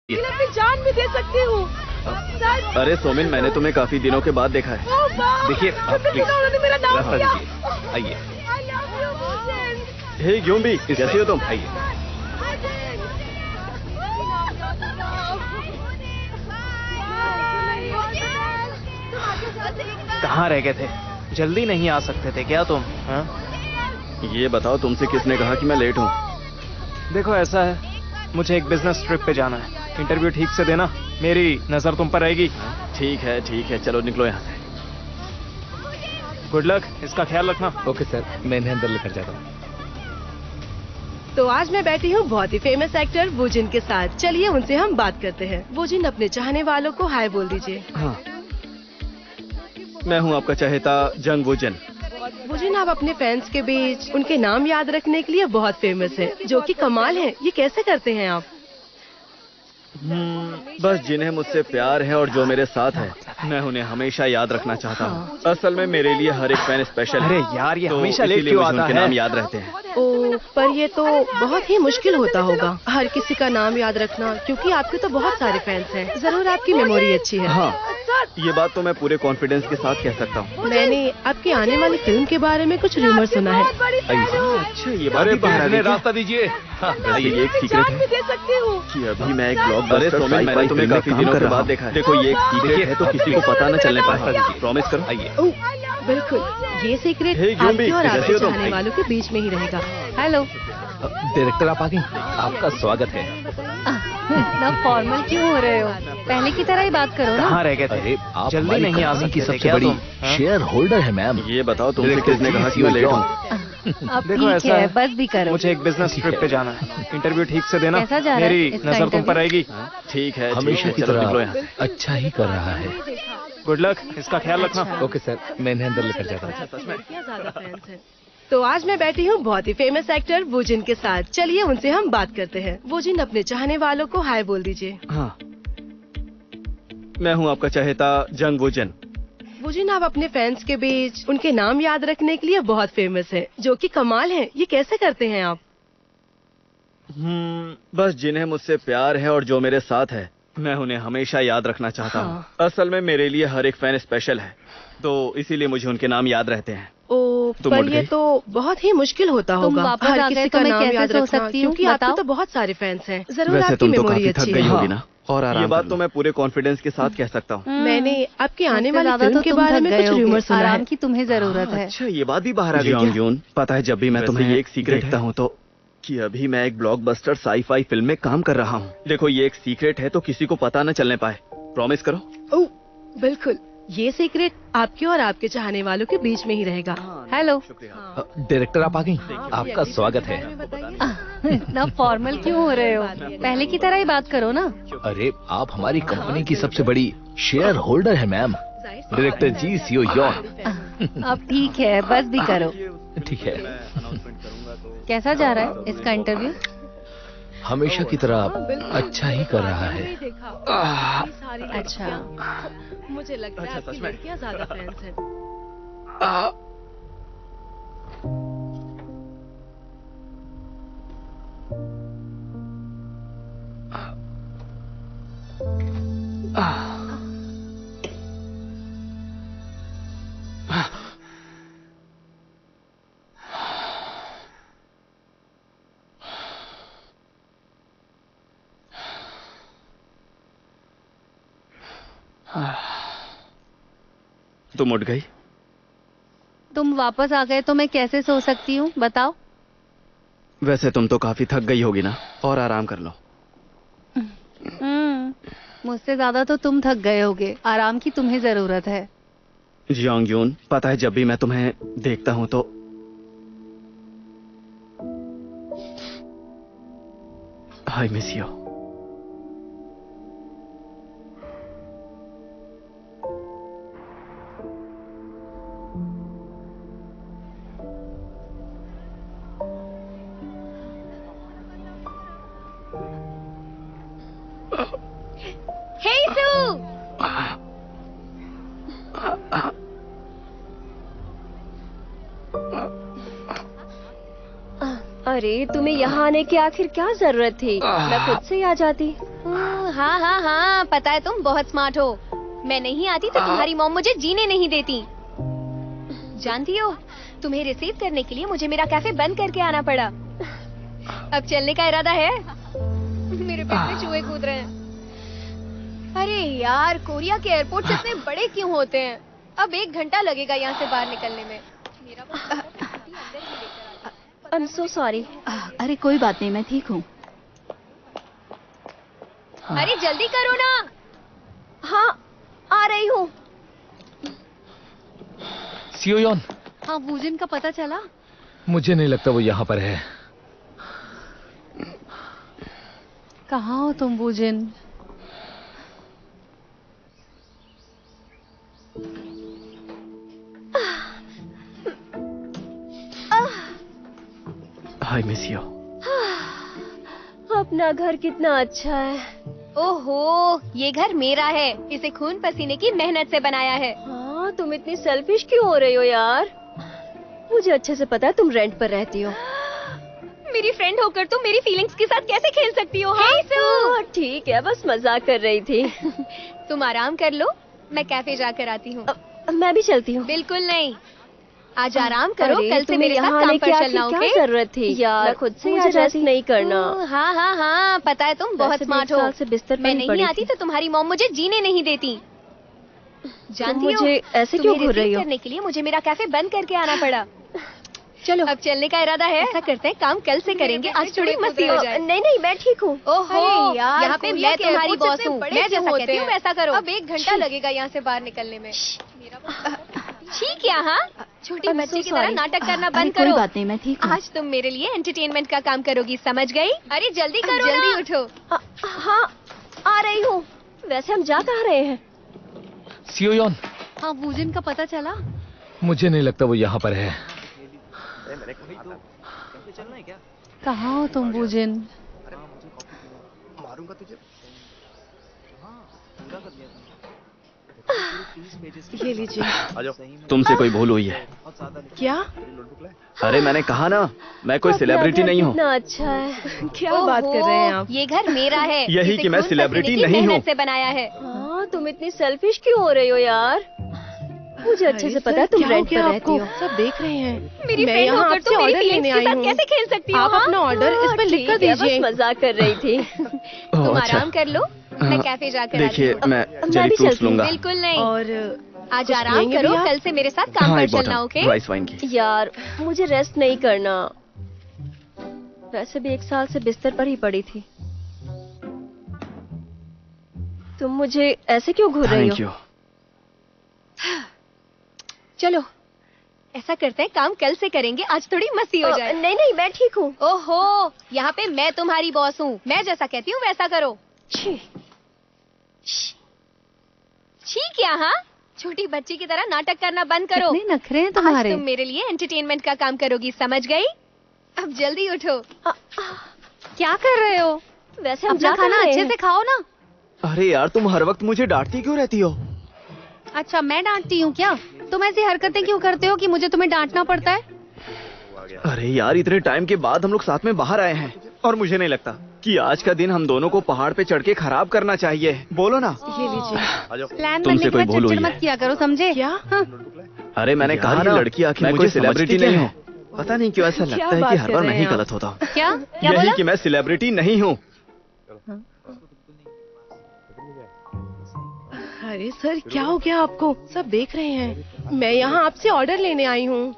अपनी जान भी दे सकती हूँ। अरे सोमिन, मैंने तुम्हें काफी दिनों के बाद देखा है। देखिए उन्होंने मेरा नाम रास्ता लिया। दीजिए, आइए। हे ग्योम्बी, कैसे हो तुम? आइए। कहाँ रह गए थे? जल्दी नहीं आ सकते थे क्या तुम? हाँ? ये बताओ, तुमसे किसने कहा कि मैं लेट हूँ? देखो ऐसा है, मुझे एक बिजनेस ट्रिप पे जाना है। इंटरव्यू ठीक से देना, मेरी नजर तुम पर रहेगी। ठीक है, चलो निकलो यहाँ से। गुड लक, इसका ख्याल रखना। ओके सर, मैं इन्हें अंदर लेकर जाता हूँ। तो आज मैं बैठी हूँ बहुत ही फेमस एक्टर वोजिन के साथ। चलिए उनसे हम बात करते हैं। वोजिन, अपने चाहने वालों को हाय बोल दीजिए। हाँ, मैं हूँ आपका चहेता जंग वोजिन। वोजिन, आप अपने फैंस के बीच उनके नाम याद रखने के लिए बहुत फेमस है, जो कि कमाल है। ये कैसे करते हैं आप? बस जिन्हें मुझसे प्यार है और जो मेरे साथ है, मैं उन्हें हमेशा याद रखना चाहता हूँ। असल में मेरे लिए हर एक फैन स्पेशल है। अरे यार, ये तो हमेशा लेट इसीलिए क्यों मुझे आता उनके है? नाम याद रहते हैं। ओ, पर ये तो बहुत ही मुश्किल होता होगा, हर किसी का नाम याद रखना, क्योंकि आपके तो बहुत सारे फैंस हैं। जरूर आपकी मेमोरी अच्छी है। हाँ, ये बात तो मैं पूरे कॉन्फिडेंस के साथ कह सकता हूँ। मैंने आपकी आने वाली फिल्म के बारे में कुछ रूमर सुना है। अच्छा, ये बात भी बाहर आ गई क्या? रास्ता दीजिए। वैसे ये एक सीक्रेट है दे सकती हूँ। कि अभी मैं एक ब्लॉकबस्टर साई-फाई फिल्म में काम कर रहा हूँ। देखो, ये एक सीक्रेट है, तो किसी को पता न चलने पाए। प्रॉमिस करो। आइए। बिल्कुल, ये सीक्रेट हे ग्योम्बी, आपके और कैसे आपके हो तुम? चाहने वालों के बीच में ही रहेगा। हेलो। डायरेक्टर आप आ गई, आपका स्वागत है। इतना फॉर्मल क्यों हो रहे हो? पहले की तरह ही बात करो ना। कहाँ रह गए थे? अरे आप जल्दी हमारी नहीं आ कंपनी की सकते थे सबसे क्या बड़ी तुम? हाँ? शेयर होल्डर है मैम। ये बताओ, तुमसे डायरेक्टर किसने जी, कहा कि मैं लेट हूँ? अब देखो ठीक ऐसा है, है, बस भी करो। मुझे एक बिजनेस ट्रिप पे जाना है। इंटरव्यू ठीक से देना, कैसा जा रहा है मेरी इसका नजर तुम पर इंटरव्यू? रहेगी। ठीक है, हमेशा की चलो निकलो यहाँ तरह से। अच्छा ही कर रहा है। गुड लक, इसका ख्याल रखना। ओके सर, मैं इन्हें अंदर लेकर जाता हूँ। लड़कियां ज्यादा फैंस हैं। तो आज मैं बैठी हूँ बहुत ही फेमस एक्टर वोजिन के साथ। चलिए उनसे हम बात करते हैं। वोजिन, अपने चाहने वालों को हाय बोल दीजिए। हाँ, मैं हूँ आपका चहेता जंग वोजिन। वोजिन, आप अपने फैंस के बीच उनके नाम याद रखने के लिए बहुत फेमस है, जो कि कमाल है। ये कैसे करते हैं आप? बस जिन्हें मुझसे प्यार है और जो मेरे साथ है, मैं उन्हें हमेशा याद रखना चाहता हूँ। असल में मेरे लिए हर एक फैन स्पेशल है, तो इसीलिए मुझे उनके नाम याद रहते हैं। ओ, तुम पर उठ ये गई? तो बहुत ही मुश्किल होता तुम होगा, वापस हर आ किसी गए का तो मैं नाम कैसे याद सो रखना, सकती हूँ? क्योंकि आपके बताओ। तो बहुत सारे फैंस हैं। जरूर वैसे आपकी तुम तो मेमोरी काफी थक अच्छी गई है। होगी ना, और हाँ। आराम ये बात तो मैं पूरे कॉन्फिडेंस के साथ कह सकता हूँ। मैंने आपकी आने मुझसे वाली ज्यादा फिल्म तो के तुम बारे थक में गए कुछ होगे। रूमर सुना आराम है। की तुम्हें जरूरत है। अच्छा, ये बात भी बाहर आ गई क्या? जून, पता है जब भी मैं तुम्हें एक सीक्रेट देखता हूँ तो कि अभी मैं एक ब्लॉकबस्टर साई-फाई फिल्म में काम कर रहा हूँ। देखो, ये एक सीक्रेट है, तो किसी को पता न चलने पाए। प्रॉमिस करो। ओह, बिल्कुल, ये सीक्रेट आपके और आपके चाहने वालों के बीच में ही रहेगा। हेलो। डायरेक्टर आप आ गई, आपका स्वागत है। इतना फॉर्मल क्यों हो रहे हो? पहले की तरह ही बात करो ना। अरे आप हमारी कंपनी की सबसे बड़ी शेयर होल्डर है ma'am. Director ji, CO your. अब ठीक है, बस भी करो। ठीक है। कैसा जा रहा है इसका इंटरव्यू? हमेशा की तरह अच्छा ही कर रहा है। अच्छा। मुझे लगता है आपकी लड़कियां ज्यादा फैंस हैं। तुम उठ गई? तुम वापस आ गए तो मैं कैसे सो सकती हूँ? बताओ। वैसे तुम तो काफी थक गई होगी ना, और आराम कर लो। मुझसे ज्यादा तो तुम थक गए होगे। आराम की तुम्हें जरूरत है। जियांग, पता है जब भी मैं तुम्हें देखता हूँ तो आई मिस यू। हे सू! अरे तुम्हें यहाँ आने की आखिर क्या जरूरत थी? मैं खुद से ही आ जाती। हाँ हाँ हाँ, पता है तुम बहुत स्मार्ट हो। मैं नहीं आती तो तुम्हारी मॉम मुझे जीने नहीं देती। जानती हो, तुम्हें रिसीव करने के लिए मुझे मेरा कैफे बंद करके आना पड़ा। अब चलने का इरादा है? मेरे पेट में चूहे कूद रहे हैं। अरे यार, कोरिया के एयरपोर्ट इतने बड़े क्यों होते हैं? अब 1 घंटा लगेगा यहाँ से बाहर निकलने में। I am so sorry. अरे कोई बात नहीं, मैं ठीक हूँ। अरे जल्दी करो ना। हाँ, आ रही हूँ। सियोयॉन, हाँ, वूजिन का पता चला? मुझे नहीं लगता वो यहाँ पर है। कहाँ हो तुम वूजिन? Hi miss you. अपना घर कितना अच्छा है। ओहो, ये घर मेरा है। इसे खून पसीने की मेहनत से बनाया है। हाँ, तुम इतनी सेल्फिश क्यों हो रही हो यार? मुझे अच्छे से पता है तुम रेंट पर रहती हो। मेरी फ्रेंड होकर तुम मेरी फीलिंग्स के साथ कैसे खेल सकती हो? हाँ, ठीक है, बस मजाक कर रही थी। तुम आराम कर लो, मैं कैफे जाकर आती हूँ। मैं भी चलती हूँ। बिल्कुल नहीं, आज आराम करो। अरे, कल से तुम्हें मेरे साथ यहाँ काम लेके पर आके चलना। क्या ओके? जरूरत थी यार? मैं खुद से मुझे रेस्ट नहीं करना। हाँ हाँ हाँ, पता है तुम बहुत स्मार्ट हो। से बिस्तर पर मैं ही नहीं पड़ी आती थी। तो तुम्हारी मॉम मुझे जीने नहीं देती। जानती हो, मुझे ऐसे क्यों घूर रही हो? करने के लिए मुझे मेरा कैफे बंद करके आना पड़ा। चलो, अब चलने का इरादा है? ऐसा करते हैं, काम कल से करेंगे, आज थोड़ी मस्ती हो जाए। नहीं नहीं, मैं ठीक हूँ। ओहो यार, यहाँ पे मैं तुम्हारी बॉस हूँ। मैं जैसा कहती हूँ वैसा करो। अब 1 घंटा लगेगा यहाँ से बाहर निकलने में। ठीक है, हाँ, छोटी बच्ची की तरह नाटक करना बंद करो। कोई बात नहीं, मैं ठीक हूँ। आज तुम मेरे लिए एंटरटेनमेंट का काम करोगी, समझ गई? अरे जल्दी करो, जल्दी उठो। हाँ, आ रही हूँ। वैसे हम जा कहाँ रहे हैं? सियोयॉन, हाँ, वूजिन का पता चला? मुझे नहीं लगता वो यहाँ पर है। कहाँ हो तुम वूजिन? ये लीजिए। तुमसे कोई भूल हुई है क्या? अरे मैंने कहा ना, मैं कोई सेलिब्रिटी नहीं हूँ। कितना अच्छा है। क्या बात कर रहे हैं आप? ये घर मेरा है। यही इसे कि मैं खून सेलिब्रिटी पसीने की नहीं हूँ। मेहनत से बनाया है। हाँ, तुम इतनी सेल्फिश क्यों हो रही हो यार? मुझे अच्छे से पता है तुम रेंट पर रहती हो। सब देख रहे हैं। मेरी मैं फ्रेंड यहाँ होकर आपसे तुम मेरी ऑर्डर लेने फीलिंग्स के आई साथ हूँ। कैसे खेल सकती हो? आप हाँ? अपना ऑर्डर इस पर लिख कर ठीक है, दीजिए। बस मजाक कर रही थी। तुम अच्छा, आराम कर लो, मैं कैफे जाकर देखिए आती हूँ। मैं जेली भी फ्रूट्स चलती हूँ। लूंगा। बिल्कुल नहीं, और आज कुछ आराम पिएंगे करो। भी आप? कल से मेरे साथ काम हाँ, पर एक चलना। ओके? बॉटल राइस वाइन की। यार, मुझे रेस्ट नहीं करना। वैसे भी 1 साल से बिस्तर पर ही पड़ी थी। तुम मुझे ऐसे क्यों घूर रही थैंक हो? यू। चलो, ऐसा करते हैं, काम कल से करेंगे, आज थोड़ी मस्ती हो जाए। नहीं नहीं, मैं ठीक हूँ। ओहो, यहाँ पे मैं तुम्हारी बॉस हूँ। मैं जैसा कहती हूँ वैसा करो। छी। ठीक है, हाँ, छोटी बच्ची की तरह नाटक करना बंद करो। कितने नखरे हैं आज तुम्हारे। तुम मेरे लिए एंटरटेनमेंट का काम करोगी, समझ गई? अब जल्दी उठो। क्या कर रहे हो? वैसे हम अपना जा खाना कहाँ रहे अच्छे हैं? से खाओ ना। अरे यार, तुम हर वक्त मुझे डांटती क्यों रहती हो? अच्छा, मैं डांटती हूँ क्या? तुम ऐसी हरकतें क्यों करते हो कि मुझे तुम्हें डांटना पड़ता है? अरे यार, इतने टाइम के बाद हम लोग साथ में बाहर आए हैं और मुझे नहीं लगता कि आज का दिन हम दोनों को पहाड़ पे चढ़ के खराब करना चाहिए। बोलो ना। ये लीजिए। प्लान तुमसे बनने के कोई बाद भूल हुई चिड़चिड़ है। मत किया करो, समझे? क्या? हाँ। अरे मैंने कहा ना, लड़की आखिर मैं कोई सेलिब्रिटी नहीं हूँ। पता नहीं क्यों ऐसा क्या लगता है बात कि हर कर बार रहे मैं ही हैं आप? गलत होता हूँ। क्या क्या यही बोला? कि मैं सेलिब्रिटी नहीं हूँ। अरे सर, क्या हो गया आपको? सब देख रहे हैं। मैं यहाँ आपसे ऑर्डर लेने आई हूँ।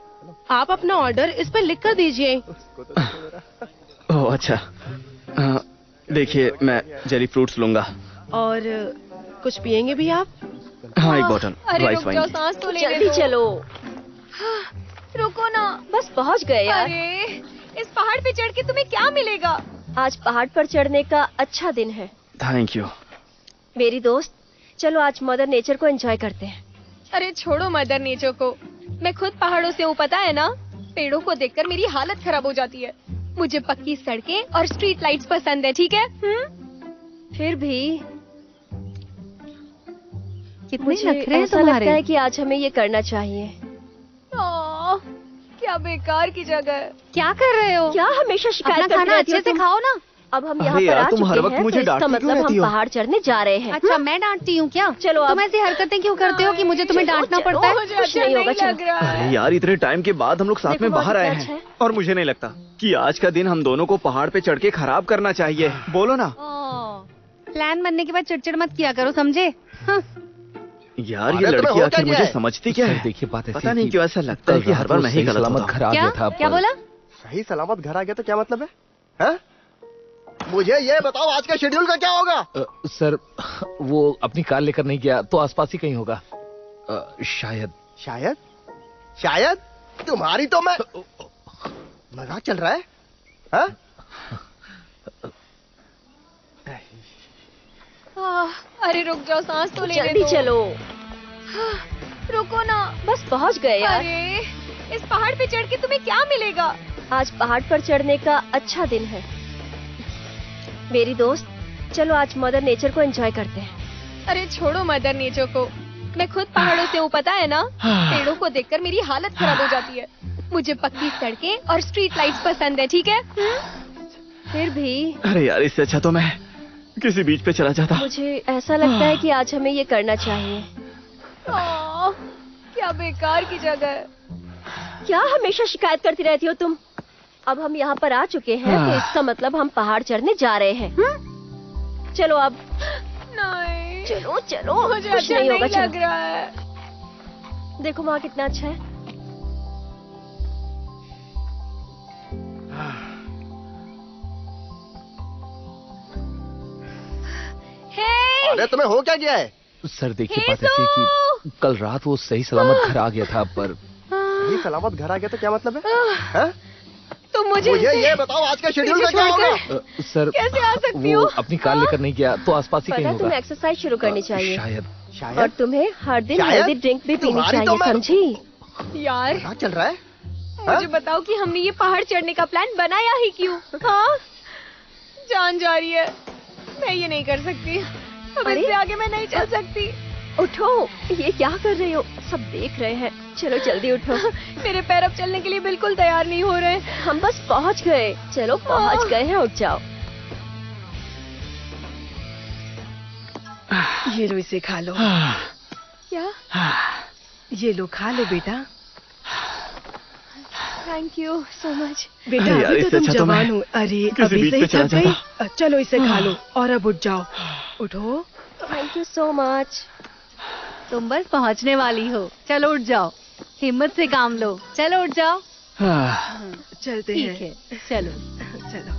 आप अपना ऑर्डर इस पर लिख कर दीजिए। ओह अच्छा, देखिए मैं जेली फ्रूट्स लूंगा। और कुछ पिएंगे भी आप? हाँ, एक बॉटल अरे राइस रुक वाइन जाओ, की। सांस तो लेने जल्दी दो। चलो। रुको ना। बस पहुँच गए यार। अरे, इस पहाड़ पे चढ़ के तुम्हें क्या मिलेगा? आज पहाड़ पर चढ़ने का अच्छा दिन है। Thank you. मेरी दोस्त, चलो आज मदर नेचर को एंजॉय करते हैं। अरे छोड़ो मदर नेचर को, मैं खुद पहाड़ों से हूँ, पता है ना? पेड़ों को देखकर मेरी हालत खराब हो जाती है। मुझे पक्की सड़कें और स्ट्रीट लाइट्स पसंद है, ठीक है? फिर भी कितने मुझे नखरे हैं ऐसा लगता तुम्हारे। है कि आज हमें ये करना चाहिए। क्या बेकार की जगह है। क्या कर रहे हो? क्या हमेशा शिकायत अपना करती खाना रहती हो अच्छे से तुम? खाओ ना। अब हम अरे यहाँ पर यार, आ तुम चुके हर वक्त हैं, मुझे तो इसका डांटती क्यों मतलब रहती हम हो? पहाड़ चढ़ने जा रहे हैं। अच्छा मैं डांटती हूँ क्या? चलो तुम अब ऐसी हरकतें क्यों करते हो कि मुझे तुम्हें डांटना पड़ता है? कुछ नहीं होगा, चलो। अरे यार, इतने टाइम के बाद हम लोग साथ देखो, में वहाँ बाहर आए कितना अच्छा हैं है। और मुझे नहीं लगता कि आज का दिन हम दोनों को पहाड़ पे चढ़ के खराब करना चाहिए। बोलो ना प्लान बनने के बाद चिड़चिड़ मत किया करो, समझे? हाँ। यार, ये अरे, तुम्हें लड़की हो आखिर क्या मुझे गया है? समझती क्या सर है? देखिए बात ऐसी पता है नहीं कि क्यों ऐसा लगता है कल कि हर रात बार वो मैं ही सही गलत सलामत होता घर आ क्या गया था। क्या पर- बोला? सही सलामत घर आ गया तो क्या मतलब है? हैं? मुझे ये बताओ आज का शेड्यूल का क्या होगा? सर वो अपनी कार लेकर नहीं गया तो आसपास ही कहीं होगा। शायद। शायद शायद तुम्हारी तो मैं मजाक चल रहा है? हैं? अरे रुक जाओ, सांस तो लेने जल्दी दो। चलो, रुको ना। बस पहुँच गए यार। अरे इस पहाड़ पे चढ़ के तुम्हें क्या मिलेगा? आज पहाड़ पर चढ़ने का अच्छा दिन है मेरी दोस्त। चलो आज मदर नेचर को एंजॉय करते हैं। अरे छोड़ो मदर नेचर को, मैं खुद पहाड़ों से हूँ, पता है ना। पेड़ों को देखकर मेरी हालत खराब हो जाती है। मुझे पक्की सड़कें और स्ट्रीट लाइट्स पसंद है, ठीक है? फिर भी अरे यार, इससे अच्छा तो मैं किसी बीच पे चला जाता। मुझे ऐसा लगता है कि आज हमें ये करना चाहिए। ओह, क्या बेकार की जगह है। क्या हमेशा शिकायत करती रहती हो तुम? अब हम यहाँ पर आ चुके हैं, तो इसका मतलब हम पहाड़ चढ़ने जा रहे हैं। चलो अब, नहीं, चलो चलो, मुझे कुछ अच्छा नहीं होगा। नहीं लग चलो, रहा है। देखो वहाँ कितना अच्छा है। हे, अरे तुम्हें हो क्या गया है? सर देखिए बात ऐसी है कि कल रात वो सही सलामत घर आ गया था पर ये सलामत घर आ गया तो क्या मतलब है? हैं? तुम मुझे ये बताओ आज का शेड्यूल का क्या होगा? सर कैसे आ सकती वो हो? अपनी कार लेकर नहीं गया तो आसपास ही कहीं पता होगा। तुम्हें एक्सरसाइज शुरू करनी चाहिए शायद। और शायद तुम्हें हर दिन शायद हेल्दी ड्रिंक भी पीनी तुम्हारी तो चाहिए, मैं- समझी? यार, मजाक चल रहा है? मुझे बताओ कि हमने ये पहाड़ चढ़ने का प्लान बनाया ही क्यों? हाँ, जान जा रही है। मैं ये नहीं कर सकती। अब अरे? इससे आगे मैं नहीं चल सकती। उठो, ये क्या कर रहे हो? सब देख रहे हैं। चलो जल्दी उठो। मेरे पैर अब चलने के लिए बिल्कुल तैयार नहीं हो रहे। हम बस पहुंच गए। चलो पहुंच गए हैं, उठ जाओ। ये लो, इसे खा लो। क्या? ये लो, खा लो बेटा। Thank you so much. बेटा अरे यार, अभी तो इससे तुम अच्छा तो मैं जवान हो। अरे किसी अभी बीच से ही पे चला थक गई। चलो इसे खा लो और अब उठ जाओ। उठो। Thank you so much. तुम बस पहुंचने वाली हो, चलो उठ जाओ। हिम्मत से काम लो, चलो उठ जाओ। चलते ठीक हैं। है, चलो। चलो।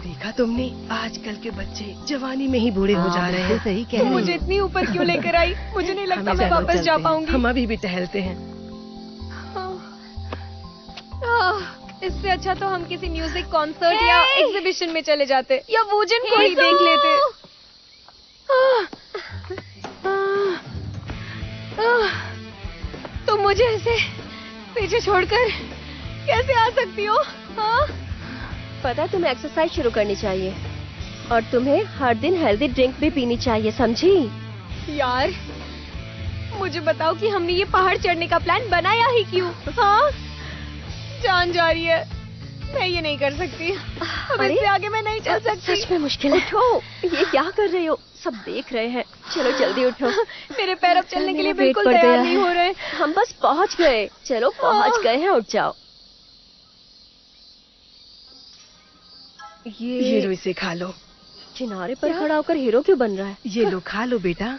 देखा तुमने, आजकल के बच्चे जवानी में ही बूढ़े हो जा रहे हैं। सही कह तुम रही मुझे हो। इतनी ऊपर क्यों लेकर आई? मुझे नहीं लगता हमें मैं चलो, वापस चलते जा हैं। पाऊंगी। हम अभी भी टहलते हैं। इससे अच्छा तो हम किसी म्यूजिक कॉन्सर्ट या एग्जीबिशन में चले जाते या वूजन को ही देख लेते। तुम मुझे ऐसे पीछे छोड़कर कैसे आ सकती हो? हाँ? पता है तुम्हें एक्सरसाइज शुरू करनी चाहिए और तुम्हें हर दिन हेल्दी ड्रिंक भी पीनी चाहिए, समझी? यार, मुझे बताओ कि हमने ये पहाड़ चढ़ने का प्लान बनाया ही क्यों? हाँ? जान जा रही है। मैं ये नहीं कर सकती। अब अरे? इससे आगे मैं नहीं चल सकती। सच में मुश्किल है। उठो, ये क्या कर रहे हो? सब देख रहे हैं। चलो जल्दी उठो। मेरे पैर अब चलने के लिए मेरा वेट बिल्कुल बढ़ तैयार गया नहीं है। हो रहे। हम बस पहुंच गए। चलो पहुंच गए हैं, उठ जाओ। ये लो, इसे खा लो। किनारे पर खड़ा होकर हीरो क्यों बन रहा है? ये लो, खा लो बेटा।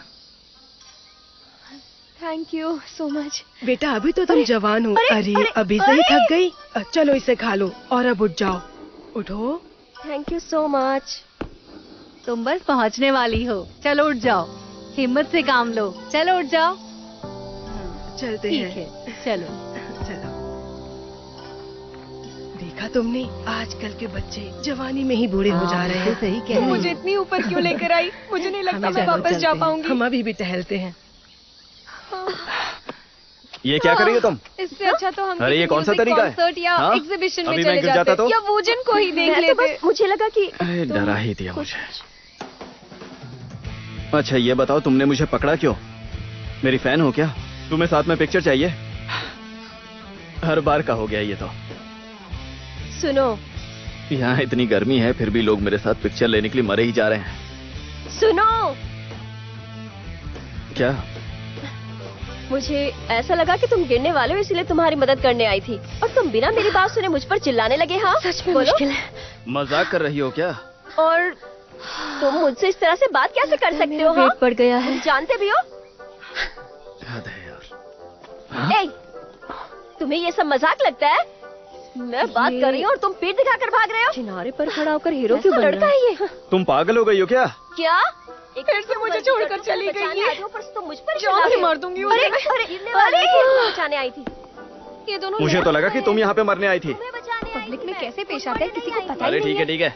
Thank you so much. बेटा अभी तो तुम जवान हो। अरे अभी से ही थक गई। चलो इसे खा लो और अब उठ जाओ। उठो। Thank you so much. तुम बस पहुंचने वाली हो, चलो उठ जाओ। हिम्मत से काम लो, चलो उठ जाओ। चलते ठीक हैं। है, चलो। चलो। देखा तुमने, आजकल के बच्चे जवानी में ही बूढ़े हो जा रहे हैं। सही कह तुम रही मुझे हो। इतनी ऊपर क्यों लेकर आई? मुझे नहीं लगता हमें मैं चलो, वापस चलते जा हैं। पाऊंगी। हम अभी भी टहलते हैं। ये क्या कर रही हो तुम? इससे अच्छा तो हम अरे ये किसी कौन सा म्यूजिक तरीका है? कॉन्सर्ट या हाँ? एग्जीबिशन में अभी मैं चले गिर जाते जाता तो? या वूजन को ही देख मैं तो लेते। बस, मुझे लगा कि अरे डरा ही दिया मुझे। अच्छा ये बताओ, तुमने मुझे पकड़ा क्यों? मेरी फैन हो क्या? तुम्हें साथ में पिक्चर चाहिए? हर बार का हो गया ये तो। सुनो, यहाँ इतनी गर्मी है फिर भी लोग मेरे साथ पिक्चर लेने के लिए मरे ही जा रहे हैं। सुनो, क्या? मुझे ऐसा लगा कि तुम गिरने वाले हो, इसलिए तुम्हारी मदद करने आई थी, और तुम बिना मेरी बात सुने मुझ पर चिल्लाने लगे। हाँ सच में बोलो। मुश्किल है। मजाक कर रही हो क्या? और तुम मुझसे इस तरह से बात कैसे कर सकते हो? हाँ वेट बढ़ गया है। जानते भी हो? याद है यार। ए, तुम्हें ये सब मजाक लगता है? मैं बात कर रही हूँ और तुम पीठ दिखाकर भाग रहे हो। किनारे पर खड़ा होकर हीरो क्यों बन रहा है ये? तुम पागल हो गई हो क्या? क्या? फिर से मुझे छोड़कर चली गई है। तुम मुझ पर जान से मार दूंगी उसे। अरे बचाने आई थी। ये दोनों मुझे तो लगा कि तुम यहाँ पे मरने आई थी। पब्लिक में कैसे पेश आते हैं किसी को पता अरे ही नहीं ठीक है ठीक है।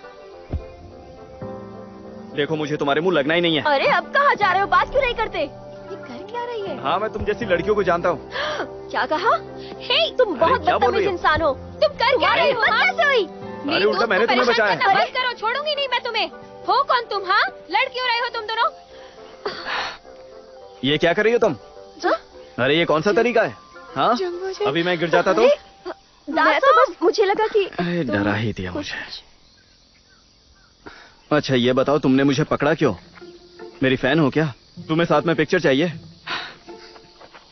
देखो मुझे तुम्हारे मुंह लगना ही नहीं है। अरे अब कहाँ जा रहे हो? बात क्यों नहीं करते? ये कर क्या रही है? हाँ मैं तुम जैसी लड़कियों को जानता हूँ। क्या कहा? हे, तुम बहुत क्या बोल बदतमीज रही हो? इंसान हो। तुम कर क्या रही हो? कैसे हुई? अरे उल्टा मैंने तुम्हें बचाया। बस करो, छोड़ूंगी नहीं मैं तुम्हें। हो कौन तुम? हाँ, लड़ क्यों रहे हो तुम दोनों? ये क्या कर रही हो तुम? अरे ये कौन सा तरीका है? हाँ अभी मैं गिर जाता तो? मैं तो बस मुझे लगा कि अरे डरा ही दिया मुझे। अच्छा ये बताओ तुमने मुझे पकड़ा क्यों? मेरी फैन हो क्या? तुम्हें साथ में पिक्चर चाहिए?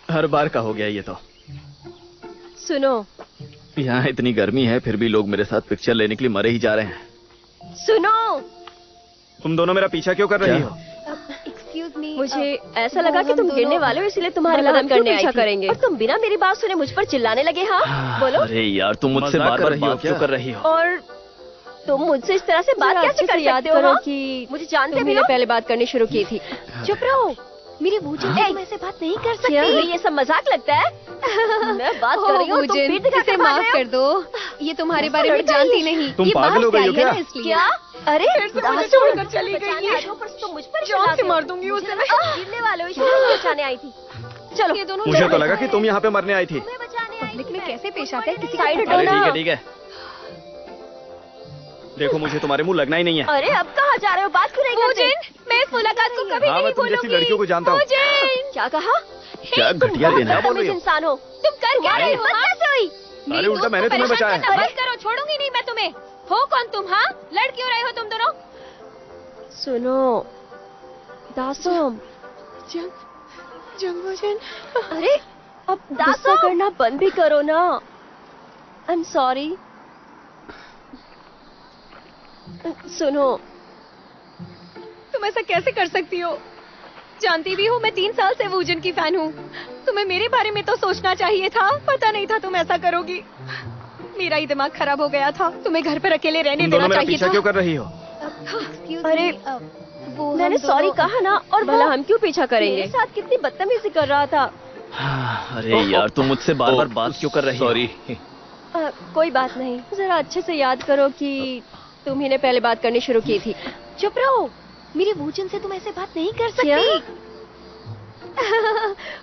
हर बार का हो गया ये तो। सुनो, यहाँ इतनी गर्मी है फिर भी लोग मेरे साथ पिक्चर लेने के लिए मरे ही जा रहे हैं। सुनो, तुम दोनों मेरा पीछा क्यों कर रही हो? एक्सक्यूज मी, मुझे ऐसा लगा कि तुम गिरने वाले हो, इसलिए तुम्हारी मदद करने आई थी, और तुम बिना मेरी बात सुने मुझ पर चिल्लाने लगे। हाँ बोलो। अरे यार तुम मुझसे बार बार बात क्यों कर रही हो? और तुम मुझसे इस तरह से बात कैसे कर सकते हो? हाँ? कि मुझे जानते भी हो? पहले बात करनी शुरू की थी। चुप रहो, मेरी बूझन तुम ऐसे बात नहीं कर सकती। ये सब मजाक लगता है? मैं बात कर रही हूँ, तुम पीठ दिखाकर भाग रहे हो। माफ कर दो, ये तुम्हारे बारे में जानती नहीं। तुम ये पागल हो बाहर गई हो से आई है क्या? ना इसलिए। क्या? अरे मुझे छोड़कर चली गई है। तुम मुझ पर जान से मार दूंगी उसे मैं। गिरने वाले हो, इसलिए बचाने आई थी। चलो ये दोनों मुझे तो लगा कि तुम यहाँ पे मरने आई थी। पब्लिक में कैसे पेश आते हैं किसी को साइड पता अरे हटो ना। ठीक है। देखो मुझे तुम्हारे मुंह लगना ही नहीं है। अरे अब कहाँ जा रहे हो? बात क्यों नहीं करते? मैं इस मुलाकात को कभी हाँ नहीं मैं तुम जैसी भूलूंगी। लड़कियों को जानता हूँ। क्या कहा? क्या घटिया दिन है। तुम इंसान हो। तुम कर क्या रहे हो? हाँ? कैसे हुई? अरे उल्टा मैंने तुम्हें बचाया। बस करो, छोड़ूंगी नहीं मैं तुम्हें। हो कौन तुम? हाँ, लड़ क्यों रहे हो तुम दोनों? सुनो दासम, जंगोजन, अरे अब गुस्सा करना बंद भी करो ना। I am sorry. सुनो, तुम ऐसा कैसे कर सकती हो? जानती भी हो मैं 3 साल से वूजन की फैन हूँ। तुम्हें मेरे बारे में तो सोचना चाहिए था। पता नहीं था तुम ऐसा करोगी। मेरा ही दिमाग खराब हो गया था। तुम्हें घर पर अकेले रहने तुम देना दोनों मेरा चाहिए पीछा था। क्यों कर रही हो? अरे वो मैंने सॉरी कहा ना, और भला हम क्यों पीछा करेंगे? मेरे साथ कितनी बदतमीजी कर रहा था। अरे यार तुम मुझसे बार बार बात क्यों कर रही हो? सॉरी। कोई बात नहीं, जरा अच्छे से याद करो कि तुम ही ने पहले बात करनी शुरू की थी। चुप रहो, मेरे वूजन से तुम ऐसे बात नहीं कर सकती।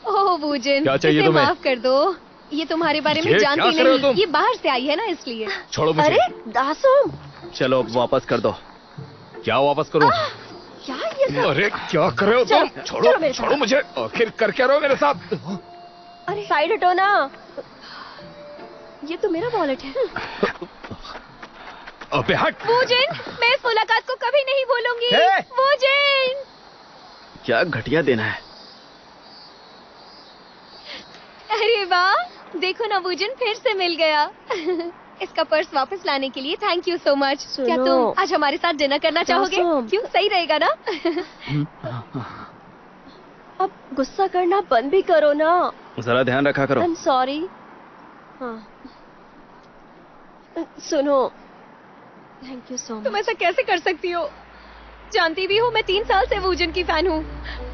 ओह वूजन, क्या चाहिए इसे तुम्हें? माफ कर दो, ये तुम्हारे बारे में ये जानती क्या कर रहे हो नहीं। तुम? ये बाहर से आई है ना इसलिए। छोड़ो मुझे। अरे दासम, चलो अब वापस कर दो। क्या वापस करूं? क्या ये सब? अरे क्या कर रहे हो तुम? चलो, छोड़ो चलो मेरे साथ। छोड़ो मुझे। आखिर कर क्या रहे हो मेरे साथ? अरे साइड हटो ना। ये तो मेरा वॉलेट है। अबे हट। वूजन, मैं इस मुलाकात को कभी नहीं भूलूंगी। हे! वूजन, क्या घटिया दिन है। अरे वाह, देखो ना वूजन फिर से मिल गया। इसका पर्स वापस लाने के लिए थैंक यू सो मच। क्या सुनो। तुम आज हमारे साथ डिनर करना चाहोगे? कसम। क्यों, सही रहेगा ना? अब गुस्सा करना बंद भी करो ना। जरा ध्यान रखा करो। I am sorry. हाँ सुनो, थैंक यू सो मच। तुम ऐसा कैसे कर सकती हो? जानती भी हो मैं 3 साल से वूजन की फैन हूँ।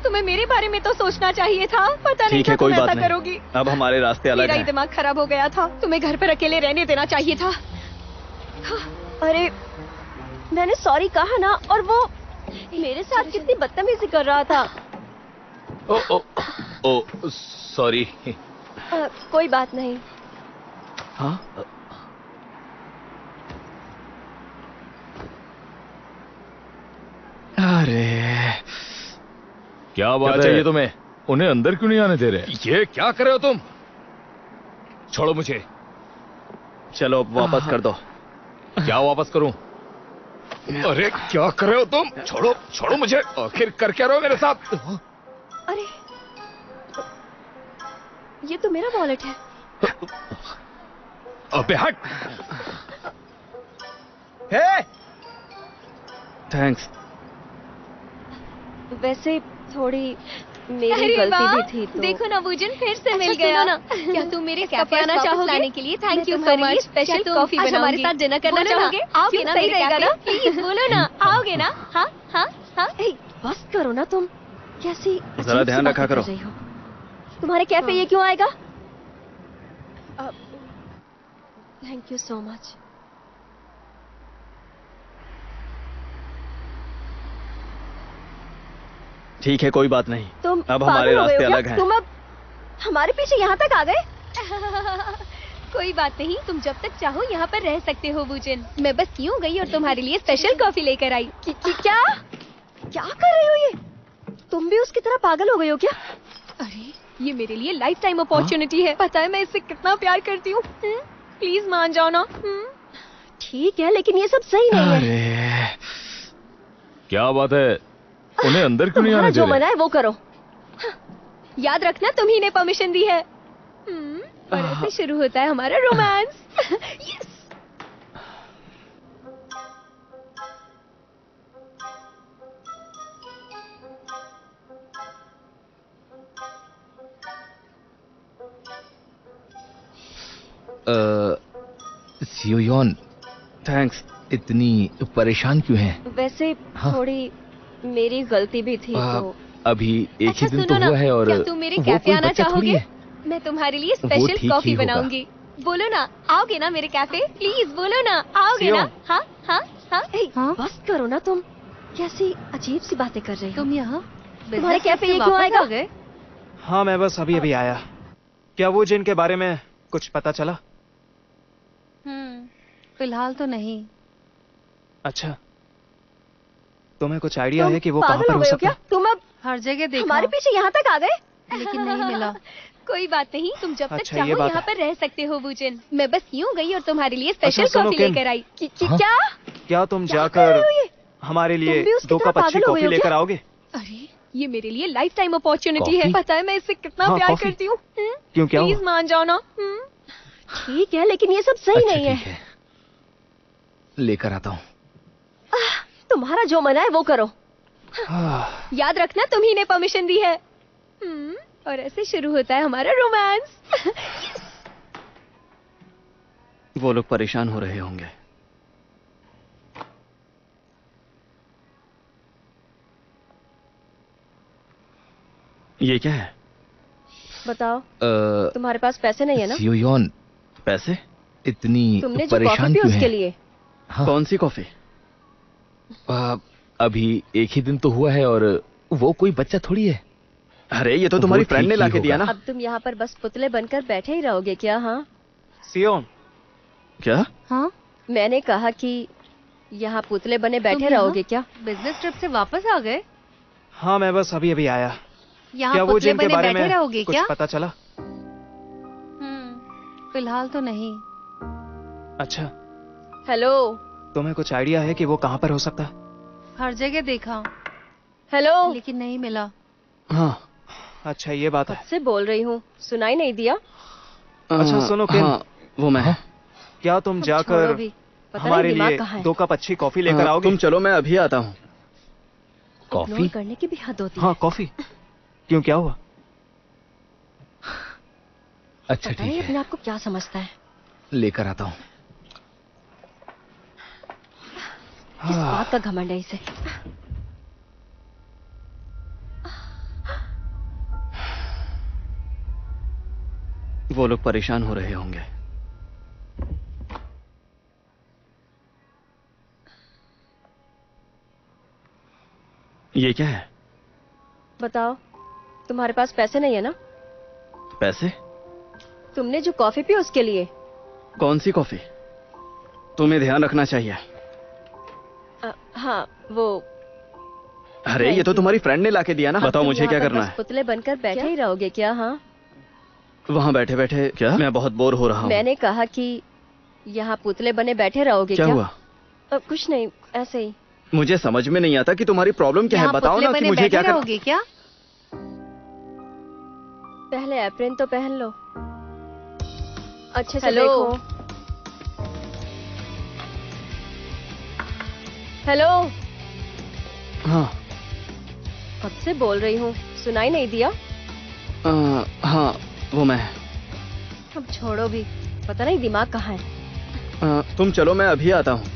तुम्हें मेरे बारे में तो सोचना चाहिए था। पता नहीं ठीक था है कोई तुम बात ऐसा नहीं। करोगी। अब हमारे रास्ते अलग मेरा ही हैं। दिमाग खराब हो गया था। तुम्हें घर पर अकेले रहने देना चाहिए था। अरे मैंने सॉरी कहा ना, और वो मेरे साथ कितनी बदतमीजी कर रहा था। ओ ओ ओ सॉरी। कोई बात नहीं। हाँ? अरे क्या बात चाहिए तुम्हें? उन्हें अंदर क्यों नहीं आने दे रहे? ये क्या कर रहे हो तुम? छोड़ो मुझे। चलो अब वापस कर दो। क्या वापस करूं? अरे क्या कर रहे हो तुम? छोड़ो छोड़ो मुझे, आखिर कर क्या रहे हो मेरे साथ? अरे ये तो मेरा वॉलेट है। अबे हट। हे थैंक्स। वैसे थोड़ी मेरी अरे गलती वाह, भी थी तो। देखो ना वूजन फिर से मिल अच्छा, गया। सुनो ना, क्या तुम मेरे इसका कैफे पर्स आना वापस चाहोगे? लाने के लिए थैंक यू तुम्हारे सो लिए मच। स्पेशल कॉफी आज हमारे बनाऊंगी। साथ डिनर करना बोलो ना, चाहोगे? आओगे क्यों ना सही मेरे रहेगा कैफे? ना? प्लीज बोलो ना, आओगे ना? हाँ हाँ हाँ। ए, बस करो ना तुम, कैसी जरा ध्यान रखा करो। तुम्हारे कैफे ये क्यों आएगा? Thank you so much. ठीक है कोई बात नहीं, तुम अब हमारे पागल हो गए हो रास्ते क्या? अलग हैं। तुम अब हमारे पीछे यहाँ तक आ गए? कोई बात नहीं, तुम जब तक चाहो यहाँ पर रह सकते हो वूजन। मैं बस यूं गई और तुम्हारे लिए स्पेशल कॉफी लेकर आई। क्या क्या कर रही हो ये? तुम भी उसकी तरह पागल हो गई हो क्या? अरे ये मेरे लिए लाइफ टाइम अपॉर्चुनिटी है। पता है मैं इससे कितना प्यार करती हूँ। प्लीज मान जाओ ना। ठीक है लेकिन ये सब सही नहीं है। अरे क्या बात है, उन्हें अंदर क्यों नहीं आने दे जो रहे? मना है वो करो। याद रखना तुम्ही ने परमिशन दी है। और ऐसे शुरू होता है हमारा रोमांस। यस। सियोयॉन, थैंक्स। इतनी परेशान क्यों हैं? वैसे हाँ? थोड़ी मेरी गलती भी थी तो। अभी एक अच्छा ही दिन तो सुनो ना, हुआ है और क्या तुम मेरे वो कैफे कोई आना बच्चा थोड़ी चाहोगे? है। मैं तुम्हारे लिए वो स्पेशल ठीक ही कॉफी होगा। बनाऊंगी। बोलो ना, आओगे ना मेरे कैफे? प्लीज बोलो ना, आओगे ना? हाँ हाँ हाँ। हाँ? बस करो ना तुम, कैसी अजीब सी बातें कर रही हो। तुम यहाँ तुम्हारे कैफे ये क्यों आएगा? हाँ मैं बस अभी अभी आया। क्या वो जिनके बारे में कुछ पता चला? फिलहाल तो नहीं। अच्छा, तुम्हें कुछ आइडिया तुम है कि वो कहाँ पागल पर हो हो गए हो सकता क्या? है? तुम अब हर जगह देखा हमारे पीछे यहाँ तक आ गए? लेकिन नहीं मिला। कोई बात नहीं, तुम जब तक अच्छा, ये चाहो बात यहाँ है। पर रह सकते हो वूजन। मैं बस यूं गई और तुम्हारे लिए अच्छा, स्पेशल सुनो, कॉफी किम। लेकर आई। हाँ? क्या? क्या तुम क्या कर रहे जाकर हो ये? हमारे तुम लिए भी उसकी 2 तरह कप अच्छी पागल हो गए कॉफी हो लेकर क्या? आओगे? अरे ये मेरे लिए लाइफ टाइम अपॉर्चुनिटी है। कॉफी? पता है मैं इससे कितना हाँ, प्यार कॉफी। करती हूँ। क्यों, क्या प्लीज हुआ? मान जाओ ना। ठीक है लेकिन ये सब सही अच्छा नहीं ठीक है, लेकर आता हूँ। तुम्हारा जो मना है वो करो। याद रखना तुम्ही ने परमिशन दी है। और ऐसे शुरू होता है हमारा रोमांस। वो लोग परेशान हो रहे होंगे। ये क्या है? बताओ, तुम्हारे पास पैसे नहीं है ना? सियोयॉन, पैसे? इतनी तुमने जो कॉफी परेशान पी क्यों उसके हैं? लिए। हाँ? कौन सी कॉफी? अभी एक ही दिन तो हुआ है और वो कोई बच्चा थोड़ी है। अरे ये तो तुम्हारी वो फ्रेंड ने ठीक ही लाके दिया ना। अब तुम यहाँ पर बस पुतले बनकर बैठे ही रहोगे क्या? हाँ सियोन, क्या? हाँ? मैंने कहा कि यहाँ पुतले बने बैठे यहाँ? रहोगे क्या? बिजनेस ट्रिप से वापस आ गए? हाँ मैं बस अभी अभी आया। यहाँ क्या वो पुतले जिनके बने बारे बैठे में रहोगे कुछ क्या? पता चला? फिलहाल तो नहीं। अच्छा, हेलो तुम्हें कुछ आइडिया है कि वो कहाँ पर हो सकता है? हर जगह देखा हेलो, लेकिन नहीं मिला। हाँ। अच्छा ये बात है। से बोल रही हूँ, सुनाई नहीं दिया? अच्छा सुनो किम, हाँ, वो मैं। क्या तुम छोड़ो जाकर भी, पता नहीं हमारे दिमाग लिए कहाँ है। 2 कप अच्छी कॉफी लेकर आओगे? तुम चलो मैं अभी आता हूँ। कॉफी? इग्नोर करने की भी हद होती है। हाँ कॉफी। क्यों, क्या हुआ? अच्छा पता नहीं ठीक अपने है, आप को क्या समझता है। लेकर आता हूँ। किस बात का घमंड है इसे? वो लोग परेशान हो रहे होंगे। ये क्या है? बताओ, तुम्हारे पास पैसे नहीं है ना? पैसे? तुमने जो कॉफी पी उसके लिए। कौन सी कॉफी? तुम्हें ध्यान रखना चाहिए। हाँ वो। अरे ये तो तुम्हारी फ्रेंड ने लाके दिया ना। बताओ तुम मुझे यहाँ क्या पर करना बस है? पुतले बनकर बैठे ही रहोगे क्या? हाँ, वहाँ बैठे बैठे क्या? मैं बहुत बोर हो रहा हूँ। मैंने कहा कि यहाँ पुतले बने बैठे रहोगे क्या क्या? हुआ? कुछ नहीं, ऐसे ही। मुझे समझ में नहीं आता कि तुम्हारी प्रॉब्लम क्या है, बताओ ना कि मुझे क्या करना। क्या? पहले एप्रन तो पहन लो, अच्छे से देखो। हेलो। हाँ कब से बोल रही हूँ, सुनाई नहीं दिया? हाँ वो मैं। अब छोड़ो भी, पता नहीं दिमाग कहाँ है। तुम चलो, मैं अभी आता हूँ।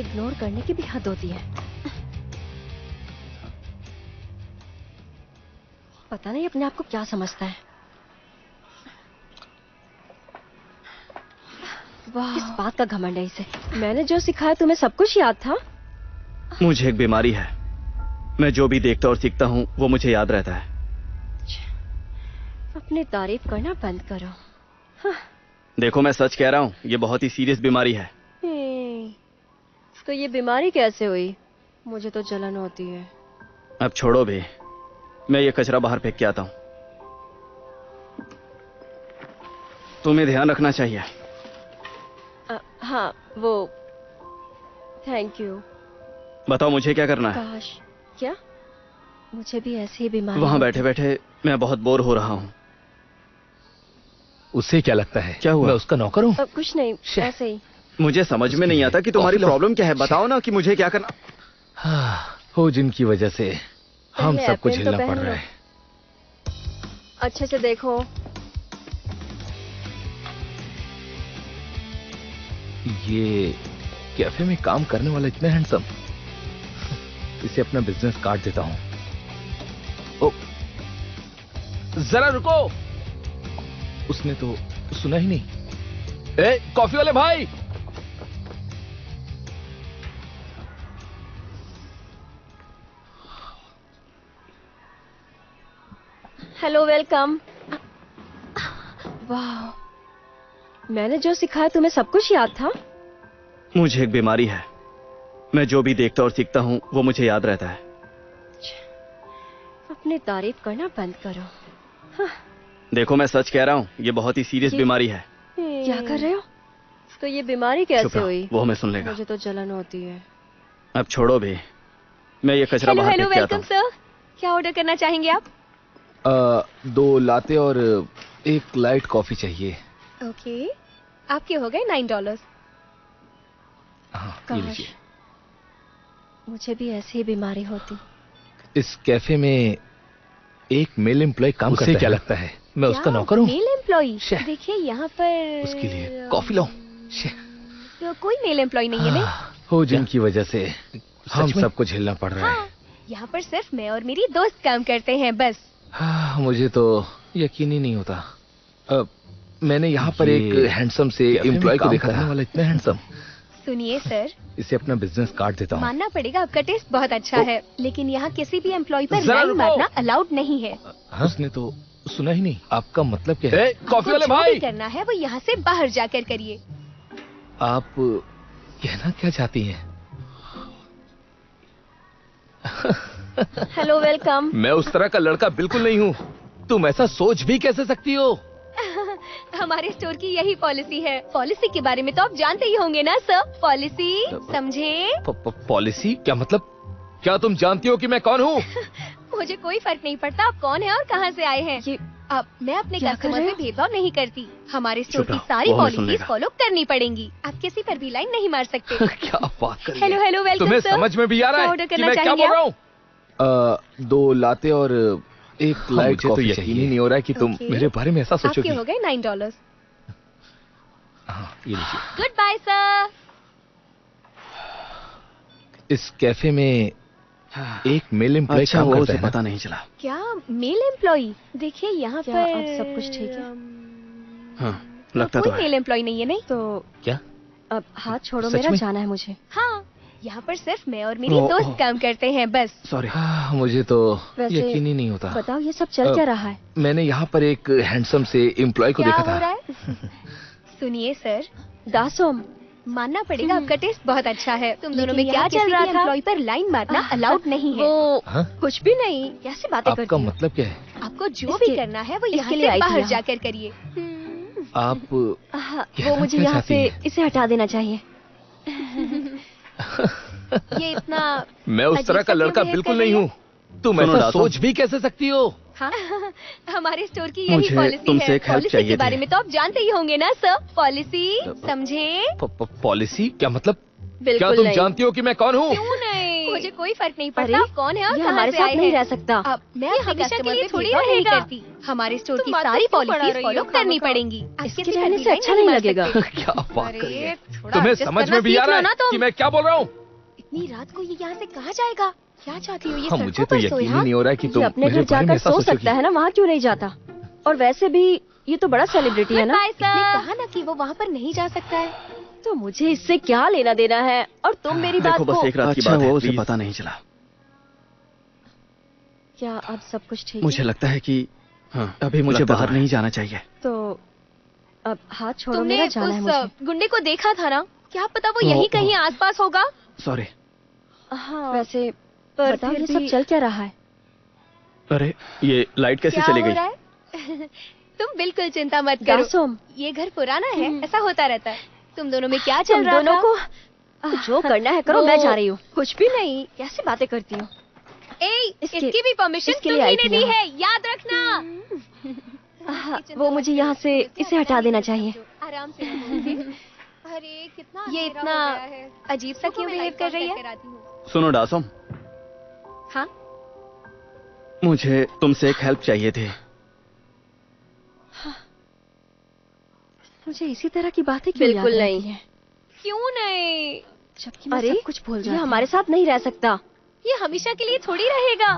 इग्नोर करने की भी हद होती है। पता नहीं अपने आप को क्या समझता है। किस बात का घमंड है इसे? मैंने जो सिखाया तुम्हें सब कुछ याद था? मुझे एक बीमारी है, मैं जो भी देखता और सीखता हूँ वो मुझे याद रहता है। अपनी तारीफ करना बंद करो। हाँ। देखो मैं सच कह रहा हूँ, ये बहुत ही सीरियस बीमारी है। तो ये बीमारी कैसे हुई? मुझे तो जलन होती है। अब छोड़ो भी, मैं ये कचरा बाहर फेंक के आता हूँ। तुम्हें ध्यान रखना चाहिए। हाँ वो, थैंक यू। बताओ मुझे क्या करना है? काश, क्या? मुझे भी ऐसी ही बीमारी। वहाँ बैठे बैठे मैं बहुत बोर हो रहा हूँ। उससे क्या लगता है? क्या हुआ? मैं उसका नौकर हूँ? कुछ नहीं, ऐसे ही। मुझे समझ में नहीं आता कि तुम्हारी प्रॉब्लम क्या है, बताओ ना कि मुझे क्या करना। हाँ, हो जिनकी वजह से हम सबको झेलना पड़ रहा है। अच्छे से देखो। ये कैफे में काम करने वाला इतना हैंडसम, इसे अपना बिजनेस कार्ड देता हूँ। ओ, जरा रुको, उसने तो सुना ही नहीं। ए, कॉफी वाले भाई! Hello, welcome. वाह, मैंने जो सिखाया तुम्हें सब कुछ याद था? मुझे एक बीमारी है, मैं जो भी देखता और सीखता हूँ वो मुझे याद रहता है। अपनी तारीफ करना बंद करो। हाँ। देखो मैं सच कह रहा हूँ, ये बहुत ही सीरियस बीमारी है। क्या कर रहे हो? तो ये बीमारी कैसे हुई? वो हमें सुन लेगा। मुझे तो जलन होती है। अब छोड़ो भी, मैं ये कचरा बाहर फेंक के आता हूँ। वेलकम सर, क्या ऑर्डर करना चाहेंगे आप? 2 लाते और 1 लाइट कॉफी चाहिए। ओके, आपके हो गए $9। हाँ, ये लीजिए। मुझे भी ऐसी ही बीमारी होती। इस कैफे में एक मेल एम्प्लॉय काम करता है। उसे क्या लगता है मैं उसका नौकर हूँ? Male employ? देखिए यहाँ पर उसके लिए कॉफी लाऊं? तो कोई मेल एम्प्लॉय नहीं है। नहीं हो जिनकी वजह से हम सबको झेलना पड़ रहा है। यहाँ पर सिर्फ मैं और मेरी दोस्त काम करते हैं बस। हाँ, मुझे तो यकीन ही नहीं होता। मैंने यहाँ पर एक हैंडसम से एम्प्लॉय को देखा था। वाला इतना हैंडसम। सुनिए सर, इसे अपना बिजनेस कार्ड देता हूँ। मानना पड़ेगा आपका टेस्ट बहुत अच्छा है, लेकिन यहाँ किसी भी एम्प्लॉय पर लाइन मारना अलाउड नहीं है। उसने तो सुना ही नहीं। आपका मतलब क्या है? कॉफी वाले भाई, भाई! जो भी करना है वो यहाँ से बाहर जाकर करिए। आप कहना क्या चाहती हैं? Hello, welcome. मैं उस तरह का लड़का बिल्कुल नहीं हूँ। तुम ऐसा सोच भी कैसे सकती हो? हमारे स्टोर की यही पॉलिसी है। पॉलिसी के बारे में तो आप जानते ही होंगे ना सर। पॉलिसी समझे? पॉलिसी क्या मतलब? क्या तुम जानती हो कि मैं कौन हूँ? मुझे कोई फर्क नहीं पड़ता आप कौन है और कहाँ से आए हैं। अब मैं अपने कस्टमर में भेदभाव नहीं करती। हमारे स्टोर की सारी पॉलिसीज फॉलो करनी पड़ेंगी। आप किसी पर भी लाइन नहीं मार सकते। क्या बात कर रही हेलो हेलो, वेलकम। तुम्हें समझ में भी आ रहा है कि मैं क्या बोल रहा हूँ? 2 लाते और 1 लाइट कॉफी। तो यकीन ही नहीं हो रहा है कि तुम मेरे बारे में ऐसा सोचोगी। आपके हो गए $9। हाँ, ये लीजिए। Good bye sir. इस कैफे में एक मेल एम्प्लॉय काम करता है। पता नहीं चला। क्या मेल एम्प्लॉय? देखिए यहाँ पर अब सब कुछ ठीक है? हाँ, लगता तो है। कोई मेल एम्प्लॉय नहीं है। नहीं तो क्या? अब हाथ छोड़ो, मेरा जाना है मुझे। हाँ, यहाँ पर सिर्फ मैं और मेरी दोस्त काम करते हैं बस। सॉरी। मुझे तो यकीन ही नहीं होता। बताओ ये सब चल क्या रहा है? मैंने यहाँ पर एक हैंडसम से एम्प्लॉय को देखा था। सुनिए सर, दासोम, मानना पड़ेगा आपका टेस्ट बहुत अच्छा है। तुम दोनों में क्या चल रहा था? एम्प्लॉय पर लाइन मारना अलाउड नहीं है। वो कुछ भी नहीं। कैसे बातें करती हो? आपका मतलब क्या है? आपको जो भी करना है वो यहाँ से बाहर जाकर करिए। आप वो मुझे यहाँ से इसे हटा देना चाहिए। ये इतना मैं उस तरह का लड़का बिल्कुल नहीं हूँ। तुम ऐसा सोच भी कैसे सकती हो? हाँ? हमारे स्टोर की यही मुझे पॉलिसी तुमसे है। एक हेल्प पॉलिसी चाहिए के बारे थी। में तो आप जानते ही होंगे ना सर। पॉलिसी समझे? पॉलिसी क्या मतलब? क्या बिल्कुल तुम नहीं। जानती हो कि मैं कौन हूँ? क्यों नहीं? मुझे कोई फर्क नहीं अरे, पड़ता आप कौन है और ये कहाँ हमारे से साथ आए नहीं हैं। रह सकता। अब मैं हमेशा के लिए थोड़ी नहीं रहेगा। करती। हमारे स्टोर की तुम बात सारी क्यों बढ़ा पॉलिसी रही हो फॉलो करनी खामखा? पड़ेगी। इसके रहने से अच्छा नहीं लगेगा। क्या बात कर रही है? थोड़ा तुम्हें adjust समझ करना में भी आ सीख रहा लो ना है तुम। कि मैं क्या बोल रहा हूँ? इतनी रात को ये यहाँ से कहाँ जाएगा? क्या चाहती हो ये हाँ, सड़कों मुझे तो पर यकीन सोए? ही हाँ? नहीं हो रहा है कि तुम ये अपने मेरे घर बारे में जाकर ऐसा सो सोचोगी। सकता है ना, वहाँ क्यों नहीं जाता? और वैसे भी ये तो बड़ा सेलिब्रिटी है ना। इसने कहा ना कि वो वहाँ पर नहीं जा सकता है। तो मुझे इससे क्या लेना देना है? और तुम मेरी बात देखो बस को एक रात की अच्छा बात है, वो उसे प्लीज। पता नहीं चला। क्या अब सब कुछ ठीक मुझे है? लगता है कि अभी मुझे बाहर नहीं जाना चाहिए। तो अब हाथ छोड़ो, तुमने मेरा जाना है मुझे। उस गुंडे को देखा था ना? क्या पता वो ओ, यहीं ओ। कहीं आसपास होगा। सॉरी। हाँ वैसे पर बताओ ये सब चल क्या रहा है? अरे ये लाइट कैसे क्या चली हो गई? रहा है? तुम बिल्कुल चिंता मत करो। दासोम, ये घर पुराना है, ऐसा होता रहता है। तुम दोनों में क्या तुम चल रहा दोनों था? को जो करना है करो, वो- मैं जा रही हूँ। कुछ भी नहीं, कैसे बातें करती हो? इसकी भी परमिशन इसके लिए तुम ही आई ने थी दी यहाँ। है, याद रखना। वो मुझे यहाँ से इसे हटा देना चाहिए। आराम से रहो। अरे कितना ये इतना अजीब सा क्यों बिहेव कर रही है? सुनो डासोम, हाँ मुझे तुमसे एक हेल्प चाहिए थी। मुझे इसी तरह की बातें क्यों बिल्कुल याद नहीं। रहती हैं? क्यों नहीं? जबकि मैं सब कुछ भूल जाती हूँ। हमारे साथ नहीं रह सकता। ये हमेशा के लिए थोड़ी रहेगा।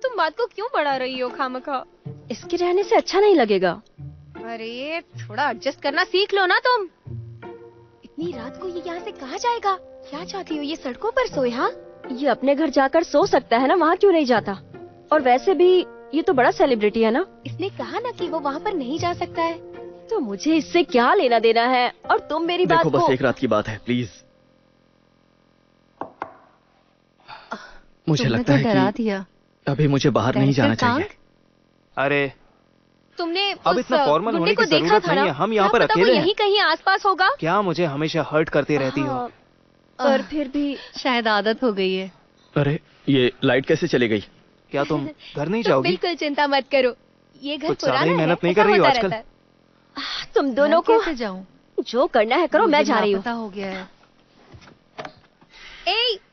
तुम बात को क्यों बढ़ा रही हो खामखा? इसके रहने से अच्छा नहीं लगेगा। अरे थोड़ा एडजस्ट करना सीख लो ना तुम। इतनी रात को ये यहाँ से कहाँ जाएगा? क्या चाहती हो ये सड़कों पर सोए? हाँ ये अपने घर जाकर सो सकता है ना, वहाँ क्यों नहीं जाता? और वैसे भी ये तो बड़ा सेलिब्रिटी है ना। इसने कहा ना कि वो वहाँ पर नहीं जा सकता है। तो मुझे इससे क्या लेना देना है? और तुम मेरी बात देखो बस को एक रात की बात है, प्लीज। मुझे लगता है डरा कि दिया। अभी मुझे बाहर नहीं जाना चाहिए। अरे तुमने अब उस इतना फॉर्मल गुंडे होने को की देखा जरूरत था नहीं ना? है। हम यहाँ क्या पर पता वो अकेले हैं। यहीं कहीं आसपास होगा। क्या मुझे हमेशा हर्ट करती रहती हो? हाँ, पर फिर भी शायद आदत हो गई है। अरे ये लाइट कैसे चली गई? क्या तुम घर नहीं तुम जाओगी? बिल्कुल चिंता मत करो। ये घर कुछ ज्यादा पुराना ही है, मेहनत नहीं ऐसा कर रही हो होता आजकल? रहता है। तुम दोनों को कैसे जाऊं? जो करना है करो, मैं मुझे जा रही हूँ। लापता हो गया है।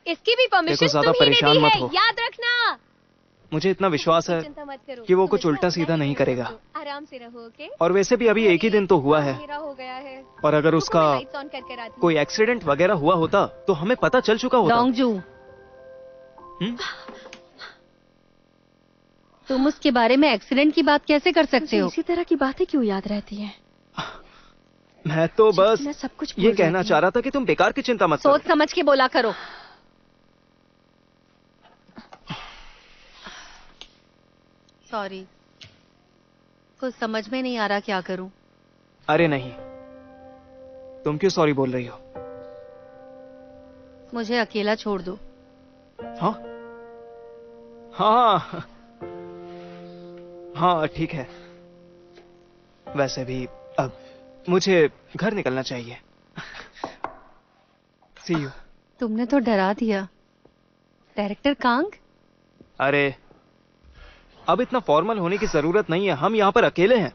इसकी भी परमिशन देखो, ज्यादा तुम ही ने परेशान दी मत है, हो। याद रखना। मुझे इतना विश्वास है चिंता मत करो। कि वो तुम कुछ इतना उल्टा अपना सीधा ही नहीं ख्याल करेगा। रखो। आराम से रहो, ओके? और वैसे भी अभी एक ही दिन तो हुआ है। अंधेरा हो गया है। और अगर रुको, उसका मैं लाइट्स ऑन करके आती हूँ। कोई एक्सीडेंट वगैरह हुआ होता तो हमें पता चल चुका होता। डोंगजू, तुम उसके बारे में एक्सीडेंट की बात कैसे कर सकते मुझे हो? इसी तरह की बातें क्यों याद रहती हैं? मैं तो बस मैं सब कुछ ये भूल कहना जाती चाह रहा था कि तुम बेकार की चिंता मत सोच करो। समझ के बोला करो। सॉरी, कुछ समझ में नहीं आ रहा क्या करूं। अरे नहीं, तुम क्यों सॉरी बोल रही हो? मुझे अकेला छोड़ दो। हाँ हाँ हाँ ठीक है। वैसे भी अब मुझे घर निकलना चाहिए। सी यू। तुमने तो डरा दिया। डायरेक्टर कांग, अरे अब इतना फॉर्मल होने की जरूरत नहीं है। हम यहाँ पर अकेले हैं।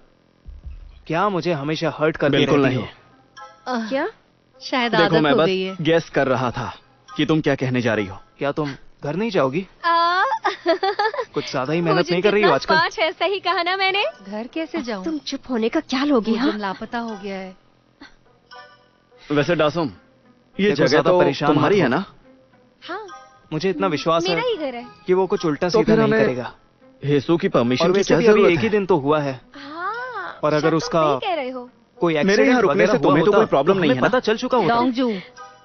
क्या मुझे हमेशा हर्ट करती बिल्कुल रहती नहीं। हो? क्या? शायद देखो आदत मैं हो बस गई है। गेस कर रहा था कि तुम क्या कहने जा रही हो। क्या तुम घर नहीं जाओगी? कुछ ज्यादा ही वो मेहनत जिन नहीं कर रही हो कितना आजकल? स्मार्ट है, सही कहा ना मैंने? घर कैसे जाऊं? तुम चुप होने का क्या लोगी? हाँ, भोजन लापता हो गया है। वैसे डासुम, ये देखो, जगह ज्यादा तो परेशान तुम्हारी मत है हो। ना? हाँ मुझे इतना विश्वास मेरा है ही घर है। कि वो कुछ उल्टा तो सीधा फिर नहीं हमें करेगा। हेसू की और परमिशन की वैसे क्या भी अभी जरूरत एक ही है? दिन तो हुआ है। हाँ और अगर शायद तुम उसका सही कह रहे हो। कोई मेरे एक्सीडेंट यहाँ रुकने वगैरह से हुआ तुम्हें तो होता कोई प्रॉब्लम हमें नहीं है ना? पता चल चुका होता। डोंगजू,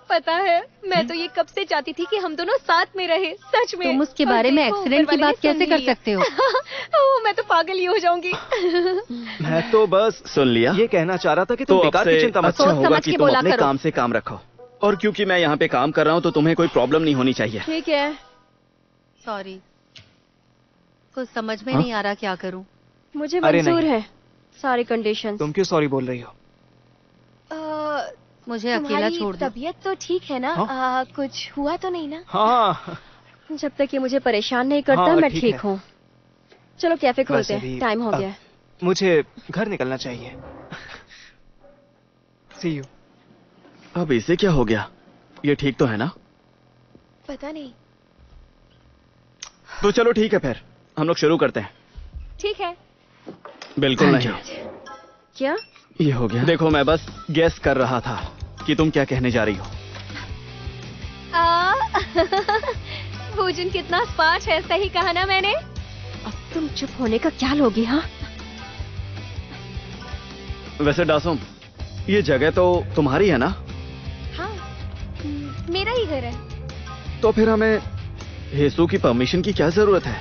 पता है, मैं तो ये कब से चाहती थी कि हम दोनों साथ में रहे, सच में। तुम उसके और बारे में देखो, एक्सीडेंट की ऊपर वाले बात ने कैसे सुन कर लिया। सकते हो? ओह, मैं तो पागल ही हो जाऊंगी। मैं तो बस सुन लिया? ये कहना चाह रहा था कि तो तुम अब बेकार की से चिंता मत अच्छा सोच करो। होगा समझ कि के तुम बोला अपने करो। काम से काम रखो। और क्योंकि मैं यहाँ पे काम कर रहा हूँ तो तुम्हें कोई प्रॉब्लम नहीं होनी चाहिए। ठीक है। सॉरी, कुछ समझ में हाँ? नहीं आ रहा क्या करूं। मुझे अरे मंजूर नहीं। है। सारी कंडीशंस। तुम क्यों सॉरी बोल रही हो? मुझे अकेला छोड़ दो। तबीयत तो ठीक है ना? कुछ हुआ तो नहीं ना? हाँ जब तक ये मुझे परेशान नहीं करता हाँ, मैं ठीक ठीक है। हूँ। चलो कैफे खोलते वैसे हैं, भी टाइम हो गया है। मुझे घर निकलना चाहिए। सी यू। अब इसे क्या हो गया? ये ठीक तो है ना? पता नहीं। तो चलो ठीक है, फिर हम लोग शुरू करते हैं। ठीक है। बिल्कुल नहीं। क्या? ये हो गया। देखो, मैं बस गेस कर रहा था कि तुम क्या कहने जा रही हो। भोजन कितना स्मार्ट है, सही कहा ना मैंने? अब तुम चुप होने का क्या लोगी? हाँ, वैसे डासुम, ये जगह तो तुम्हारी है ना? हाँ, मेरा ही घर है। तो फिर हमें हेसू की परमिशन की क्या जरूरत है?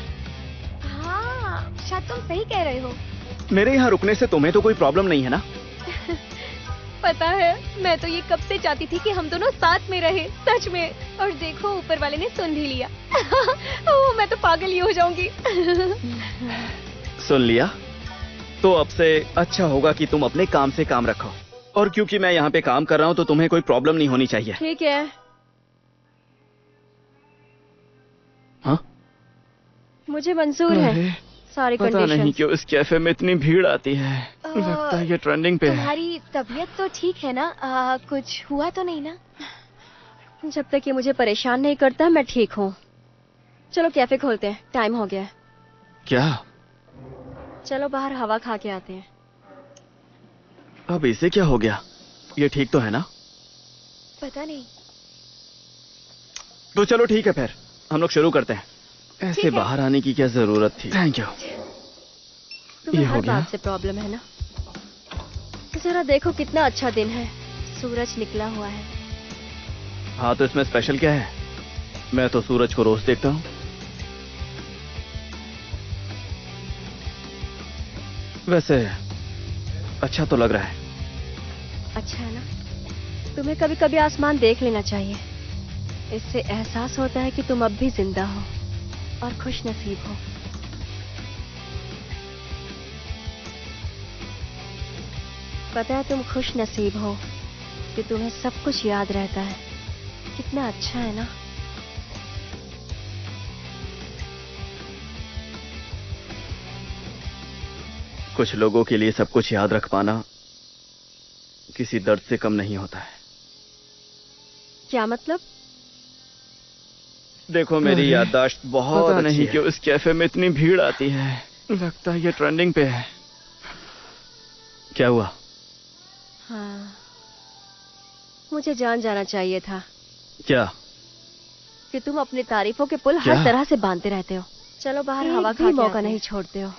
हाँ, शायद तुम सही कह रहे हो। मेरे यहाँ रुकने से तुम्हें तो कोई प्रॉब्लम नहीं है ना? पता है, मैं तो ये कब से चाहती थी कि हम दोनों साथ में रहे, सच में। और देखो, ऊपर वाले ने सुन भी लिया। ओह, मैं तो पागल ही हो जाऊंगी। सुन लिया? तो अब से अच्छा होगा कि तुम अपने काम से काम रखो। और क्योंकि मैं यहाँ पे काम कर रहा हूँ तो तुम्हें कोई प्रॉब्लम नहीं होनी चाहिए। ठीक है। हाँ? मुझे मंजूर है। सारी पता नहीं कंडीशंस। क्यों इस कैफे में इतनी भीड़ आती है। लगता है ये ट्रेंडिंग पे है। तुम्हारी तबीयत तो ठीक है ना? कुछ हुआ तो नहीं ना? जब तक ये मुझे परेशान नहीं करता मैं ठीक हूँ। चलो कैफे खोलते हैं, टाइम हो गया है। क्या? चलो बाहर हवा खा के आते हैं। अब इसे क्या हो गया? ये ठीक तो है ना? पता नहीं। तो चलो ठीक है, फिर हम लोग शुरू करते हैं। ऐसे ठीक है। बाहर आने की क्या जरूरत थी? Thank you. तुम्हें ये हो हर गया? बात से प्रॉब्लम है ना? जरा देखो कितना अच्छा दिन है, सूरज निकला हुआ है। हाँ, तो इसमें स्पेशल क्या है? मैं तो सूरज को रोज देखता हूँ। वैसे अच्छा तो लग रहा है। अच्छा है ना? तुम्हें कभी कभी आसमान देख लेना चाहिए। इससे एहसास होता है कि तुम अब भी जिंदा हो और खुश नसीब हो। पता है तुम खुश नसीब हो कि तुम्हें सब कुछ याद रहता है। कितना अच्छा है ना? कुछ लोगों के लिए सब कुछ याद रख पाना किसी दर्द से कम नहीं होता है। क्या मतलब? देखो, मेरी याददाश्त बहुत पता अच्छी नहीं है। क्यों इस कैफे में इतनी भीड़ आती है। लगता है ये ट्रेंडिंग पे है। क्या हुआ? हाँ, मुझे जान जाना चाहिए था क्या? कि तुम अपनी तारीफों के पुल क्या? हर तरह से बांधते रहते हो। चलो बाहर हवा खा के मौका नहीं छोड़ते हो।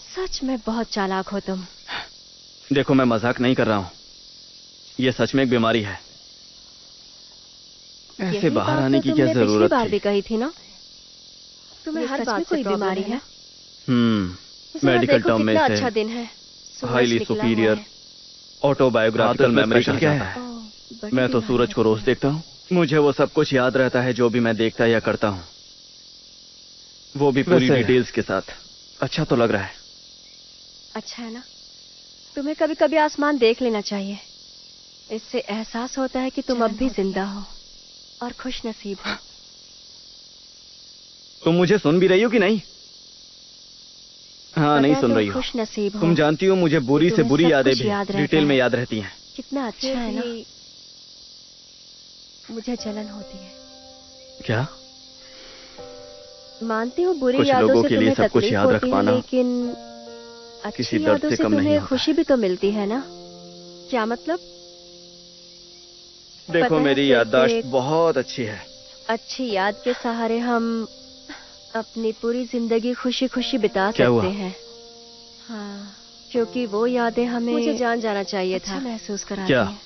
सच में बहुत चालाक हो तुम। देखो, मैं मजाक नहीं कर रहा हूँ। ये सच में एक बीमारी है। ऐसे यही बाहर बात आने तो की क्या तुमने पिछली जरूरत बार थी? भी कही थी ना? तुम्हें हर बात कोई बीमारी है। मेडिकल टर्म में कितना से अच्छा दिन है, सूरज हाईली निकला हुआ सुपीरियर है। ऑटोबायोग्राफिकल मेमोरी कहा क्या जाता है? है। बड़ी मैं तो बीमारी सूरज को है रोज तुम्हें। देखता हूँ। मुझे वो सब कुछ याद रहता है जो भी मैं देखता या करता हूँ, वो भी पूरी वैसे- डिटेल्स के साथ। अच्छा तो लग रहा है। अच्छा है ना? तुम्हें कभी कभी आसमान देख लेना चाहिए। इससे एहसास होता है कि तुम अब भी जिंदा हो और खुश नसीब हो। तुम मुझे सुन भी रही हो कि नहीं? हाँ, नहीं पता है सुन तुम रही हो। खुश नसीब हो। तुम जानती हो मुझे बुरी से तुम्हें बुरी सब यादें कुछ भी याद रहता डिटेल में है। याद रहती हैं। कितना अच्छा है ना? मुझे जलन होती है। क्या? मानती हूँ बुरी कुछ यादों लोगों से के लिए तुम्हें सब कुछ तकलीफ याद रख होती है, पाना लेकिन किसी अच्छी दर्द यादों से से कम नहीं तुम्हें होता। खुशी भी तो मिलती है ना? क्या मतलब? पता देखो, है, मेरी सिर्फ याददाश्त एक- बहुत अच्छी है। अच्छी याद के सहारे हम अपनी पूरी जिंदगी खुशी खुशी बिता क्या हुआ? सकते हैं। हाँ, क्योंकि वो यादें हमें मुझे जान जाना चाहिए अच्छा था। महसूस कराती क्या? हैं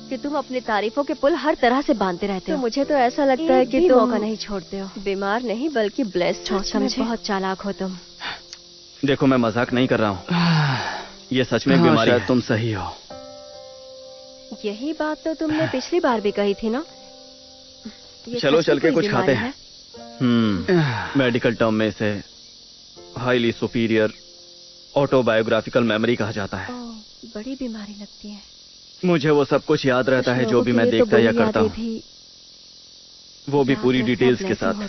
कि तुम अपनी तारीफों के पुल हर तरह से बांधते रहते हो। तो मुझे तो ऐसा लगता है कि तुम मौका नहीं छोड़ते हो। बीमार नहीं बल्कि ब्लेस्ड हो। समझे? बहुत चालाक हो तुम। देखो, मैं मजाक नहीं कर रहा हूँ। ये सच में एक हाँ, बीमारी शायद है। तुम सही हो। यही बात तो तुमने पिछली बार भी कही थी ना? ये चलो सच में चल के कोई कुछ खाते बीमारी हैं। है? मेडिकल टर्म में से हाईली सुपीरियर ऑटोबायोग्राफिकल मेमोरी कहा जाता है। बड़ी बीमारी लगती है। मुझे वो सब कुछ याद रहता है जो भी मैं देखता या करता हूँ, वो भी पूरी डिटेल्स के साथ।